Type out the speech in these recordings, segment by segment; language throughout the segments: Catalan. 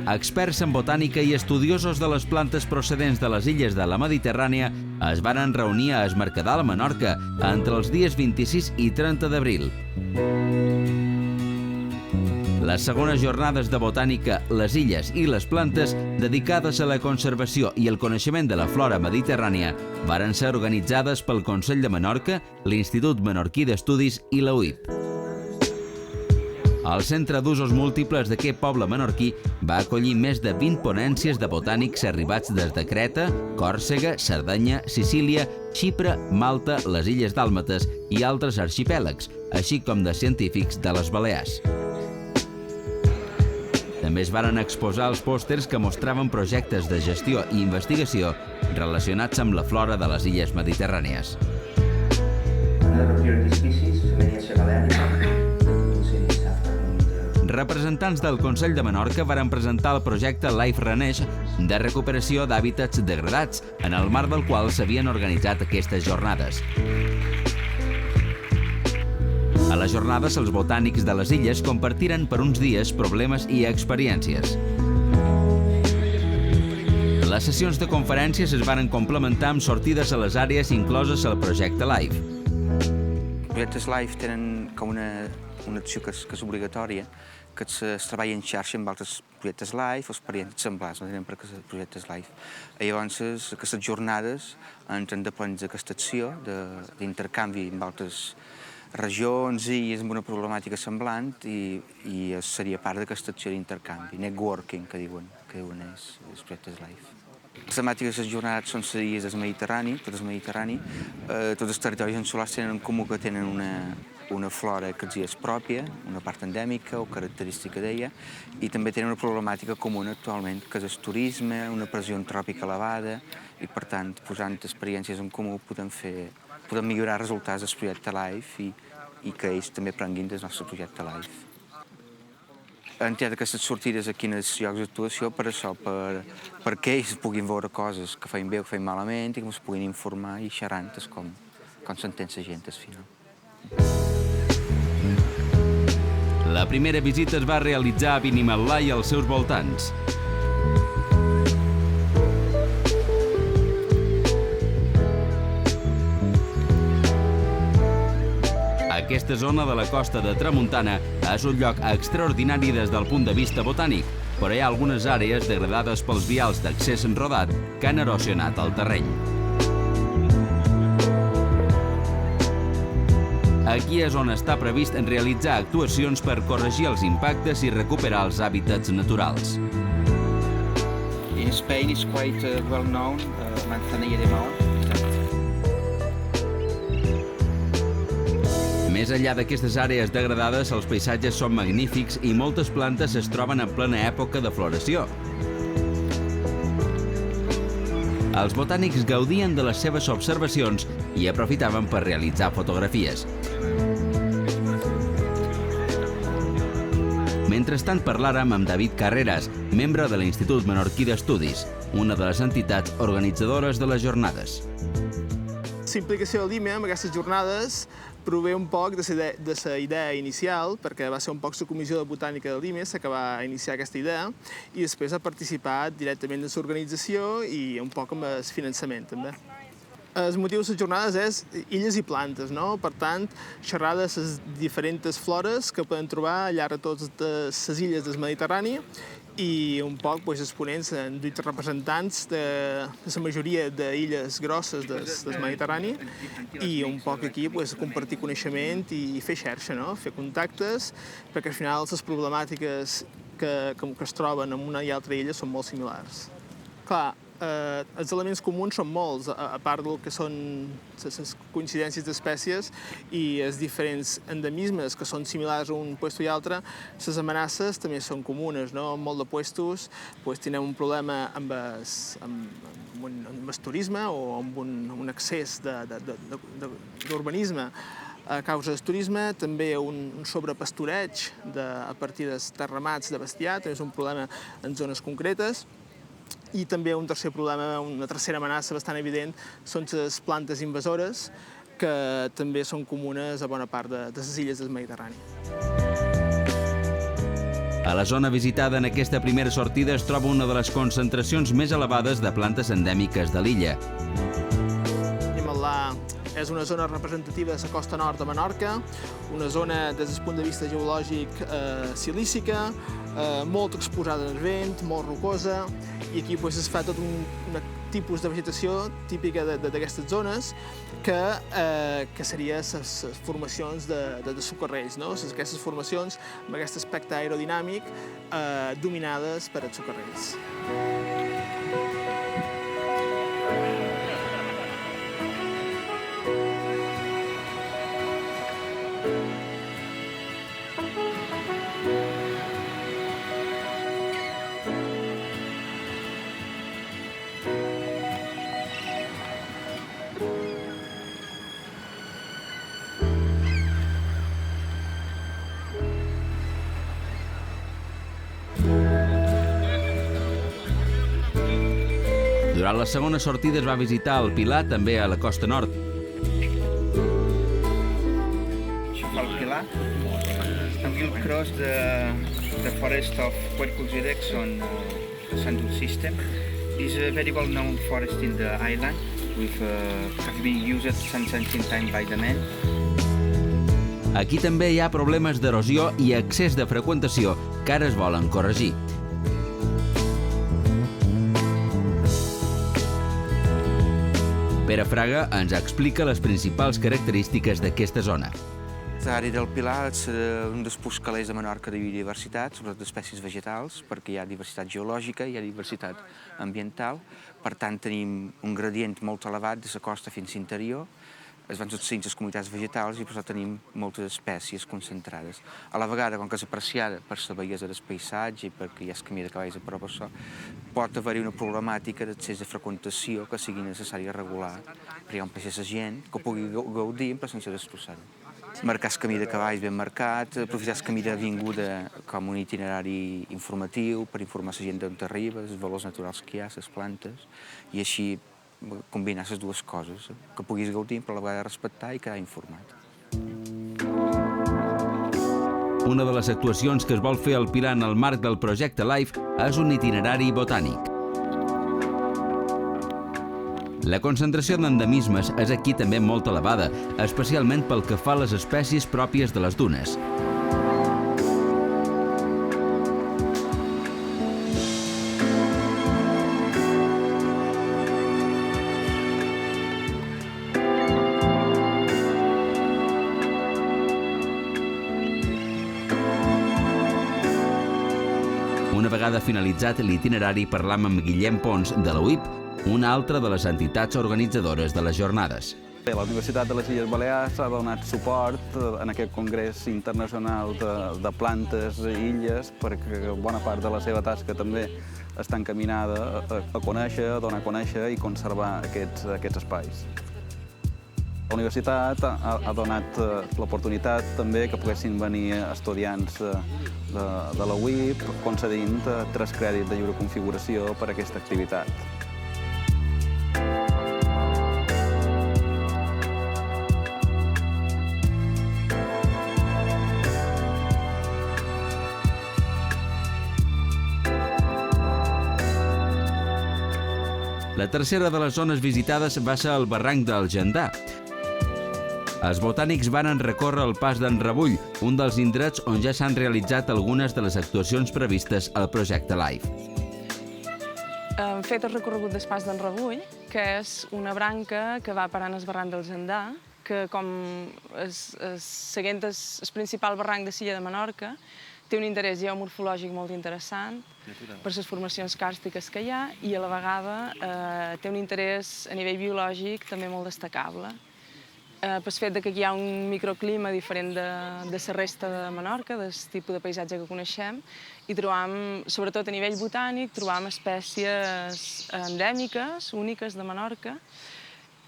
Experts en botànica i estudiosos de les plantes procedents de les illes de la Mediterrània es varen reunir a Es Mercadal, a Menorca, entre els dies 26 i 30 d'abril. Les segones jornades de botànica, les illes i les plantes, dedicades a la conservació i el coneixement de la flora mediterrània, varen ser organitzades pel Consell de Menorca, l'Institut Menorquí d'Estudis i la UIP. El Centre d'Usos Múltiples d'aquest poble menorquí va acollir més de 20 ponències de botànics arribats des de Creta, Còrsega, Sardenya, Sicília, Xipre, Malta, les Illes Dàlmates i altres arxipèlags, així com de científics de les Balears. També es varen exposar els pòsters que mostraven projectes de gestió i investigació relacionats amb la flora de les illes mediterrànies. Representants del Consell de Menorca varen presentar el projecte Life Reneix de recuperació d'hàbitats degradats, en el marc del qual s'havien organitzat aquestes jornades. A les jornades, els botànics de les illes compartiren per uns dies problemes i experiències. Les sessions de conferències es varen complementar amb sortides a les àrees incloses al projecte Life. Els projectes Life tenen com una acció que és obligatòria, que es treballa en xarxa amb altres projectes Life o experiències semblants, no tenen per què ser projectes Life. Llavors, aquestes jornades entren depèn d'aquesta acció d'intercanvi amb altres regions i és una problemàtica semblant i seria part d'aquesta acció d'intercanvi, networking, que diuen els projectes Life. Les temàtiques de les jornades són les illes del Mediterrani, tot el Mediterrani. Tots els territoris insulars tenen en comú que tenen una flora que els és pròpia, una part endèmica o característica d'ella, i també tenen una problemàtica comuna actualment, que és el turisme, una pressió antròpica elevada, i per tant, posant experiències en comú, podem millorar els resultats del projecte Life i que ells també prenguin del nostre projecte Life. Han triat aquestes sortides aquí en els llocs d'actuació per això, perquè ells puguin veure coses que feien bé o que feien malament i que ens puguin informar i xerrant com s'entén la gent al final. La primera visita es va realitzar a Benimalà i als seus voltants. Aquesta zona de la costa de Tramuntana és un lloc extraordinari des del punt de vista botànic, però hi ha algunes àrees degradades pels vials d'accés rodat que han erosionat el terreny. Aquí és on està previst realitzar actuacions per corregir els impactes i recuperar els hàbitats naturals. In Spain is quite well known, Manzanilla de Mahón. Més enllà d'aquestes àrees degradades, els paisatges són magnífics i moltes plantes es troben en plena època de floració. Els botànics gaudien de les seves observacions i aprofitaven per realitzar fotografies. Mentrestant parlàrem amb David Carreras, membre de l'Institut Menorquí d'Estudis, una de les entitats organitzadores de les jornades. La implicació del DIME en aquestes jornades prové un poc de la idea inicial, perquè va ser un poc la Comissió de Botànica del DIME la que va iniciar aquesta idea i després ha participat directament en l'organització i un poc amb el finançament també. El motiu de les jornades és illes i plantes, no? Per tant, xerrar de les diferents flores que podem trobar al llarg de totes les illes del Mediterrani i un poc els ponents han dit representants de la majoria d'illes grosses del Mediterrani i un poc aquí compartir coneixement i fer xarxa, fer contactes, perquè al final les problemàtiques que es troben en una i altra illa són molt similars. Clar, els elements comuns són molts, a part del que són les coincidències d'espècies i els diferents endemismes que són similars a un lloc i altre, les amenaces també són comunes, no? En molts de llocs tenen un problema amb el turisme o amb un excés d'urbanisme a causa del turisme, també un sobrepastureig a partir dels terramats de bestiar, també és un problema en zones concretes. I també un tercer problema, una tercera amenaça bastant evident, són les plantes invasores, que també són comunes a bona part de les illes del Mediterrani. A la zona visitada en aquesta primera sortida es troba una de les concentracions més elevades de plantes endèmiques de l'illa. Imalà és una zona representativa de la costa nord de Menorca, una zona des del punt de vista geològic silícica, molt exposada al vent, molt rocosa, i aquí es fa tot un tipus de vegetació típica d'aquestes zones que serien les formacions de socarrells, no? Aquestes formacions amb aquest aspecte aerodinàmic dominades per els socarrells. Durant la segona sortida es va visitar el Pilar, també a la costa nord. Això fa el Pilar. And we'll cross the forest of Quercus ilex on the Sandul system. It's a very well-known forest in the island, have been used since ancient time by the men. Aquí també hi ha problemes d'erosió i excés de freqüentació que ara es volen corregir. Pere Fraga ens explica les principals característiques d'aquesta zona. L'àrea del Pilar és un dels punts calés de Menorca de biodiversitat, sobretot d'espècies vegetals, perquè hi ha diversitat geològica, hi ha diversitat ambiental. Per tant, tenim un gradient molt elevat de la costa fins a l'interior. Es van succeint les comunitats vegetals i per això tenim moltes espècies concentrades. A la vegada, com que és apreciada per la bellesa del paisatge i perquè hi ha el camí de cavalls a prop d'això, pot haver-hi una problemàtica d'accés de freqüentació que sigui necessària regular, perquè hi ha un peix de gent que ho pugui gaudir però sense destrossar-ho. Marcar el camí de cavalls ben marcat, aprofitar el camí d'avinguda com un itinerari informatiu per informar la gent d'on arriba, els valors naturals que hi ha, les plantes, i així combinar les dues coses, que puguis gaudir però a la vegada respectar i quedar informat. Una de les actuacions que es vol fer al Pilar en el marc del projecte LIFE és un itinerari botànic. La concentració d'endemismes és aquí també molt elevada, especialment pel que fa a les espècies pròpies de les dunes. Una vegada finalitzat l'itinerari, parlam amb Guillem Pons, de la UIP, una altra de les entitats organitzadores de les jornades. La Universitat de les Illes Balears ha donat suport en aquest congrés internacional de plantes i illes perquè bona part de la seva tasca també està encaminada a conèixer, a donar a conèixer i conservar aquests espais. La universitat ha donat l'oportunitat també que poguessin venir estudiants de la UIP concedint 3 crèdits de lliure configuració per a aquesta activitat. La tercera de les zones visitades va ser el barranc del Gendar. Els botànics van recórrer el pas d'en Rebull, un dels indrets on ja s'han realitzat algunes de les actuacions previstes al projecte LIFE. Hem fet el recorregut del pas d'en Rebull, que és una branca que va parant el barranc del Gendar, que com seguint el principal barranc de l'illa de Menorca, té un interès geomorfològic molt interessant per les formacions càrstiques que hi ha i a la vegada té un interès a nivell biològic també molt destacable. Pel fet que aquí hi ha un microclima diferent de la resta de Menorca, del tipus de paisatge que coneixem, i trobam, sobretot a nivell botànic, trobam espècies endèmiques, úniques de Menorca,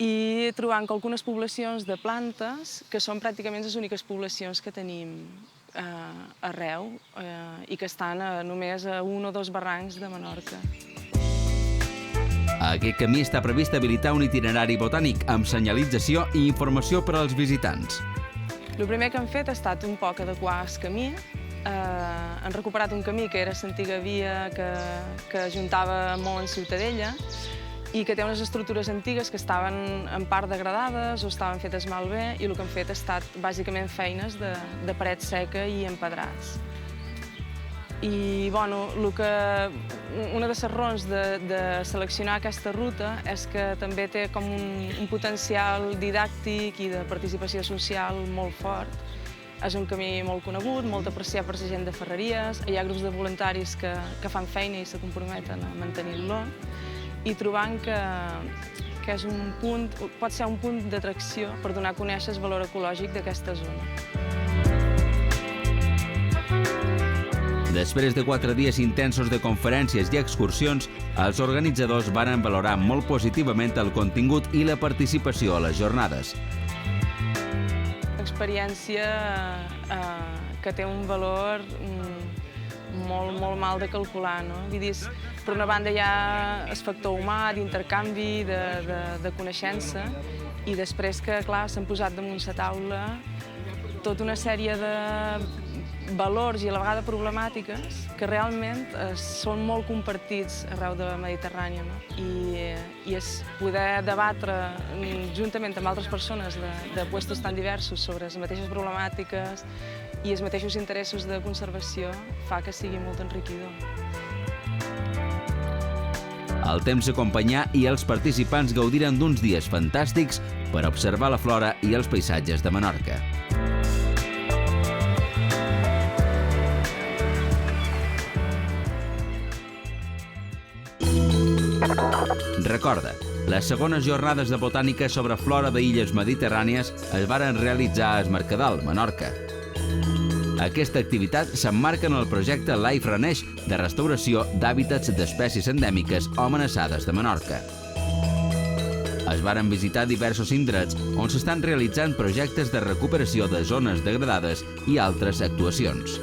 i trobam que algunes poblacions de plantes que són pràcticament les úniques poblacions que tenim arreu i que estan només a 1 o 2 barrancs de Menorca. A aquest camí està previst habilitar un itinerari botànic amb senyalització i informació per als visitants. El primer que hem fet ha estat un poc adequar el camí han recuperat un camí que era l'antiga via que ajuntava Maó amb Ciutadella i que té unes estructures antigues que estaven en part degradades o estaven fetes malbé i el que han fet ha estat bàsicament feines de paret seca i empedrats. I, bueno, una de les raons de seleccionar aquesta ruta és que també té com un potencial didàctic i de participació social molt fort. És un camí molt conegut, molt apreciat per la gent de Ferreries, hi ha grups de voluntaris que fan feina i se comprometen a mantenir-lo, i trobant que és pot ser un punt d'atracció per donar a conèixer el valor ecològic d'aquesta zona. Després de 4 dies intensos de conferències i excursions, els organitzadors varen valorar molt positivament el contingut i la participació a les jornades. Experiència que té un valor molt mal de calcular, no? Vull dir, per una banda hi ha el factor humà, d'intercanvi, de coneixença, i després que, clar, s'han posat damunt la taula tota una sèrie de valors i a la vegada problemàtiques que realment són molt compartits arreu de la Mediterrània, no? I és poder debatre juntament amb altres persones de puestos tan diversos sobre les mateixes problemàtiques i els mateixos interessos de conservació fa que sigui molt enriquidor. El temps acompanyà i els participants gaudiren d'uns dies fantàstics per observar la flora i els paisatges de Menorca. Recorda, les segones jornades de botànica sobre flora d'illes mediterrànies es varen realitzar a Es Mercadal, Menorca. Aquesta activitat s'emmarca en el projecte Life Reneix de restauració d'hàbitats d'espècies endèmiques o amenaçades de Menorca. Es varen visitar diversos indrets on s'estan realitzant projectes de recuperació de zones degradades i altres actuacions.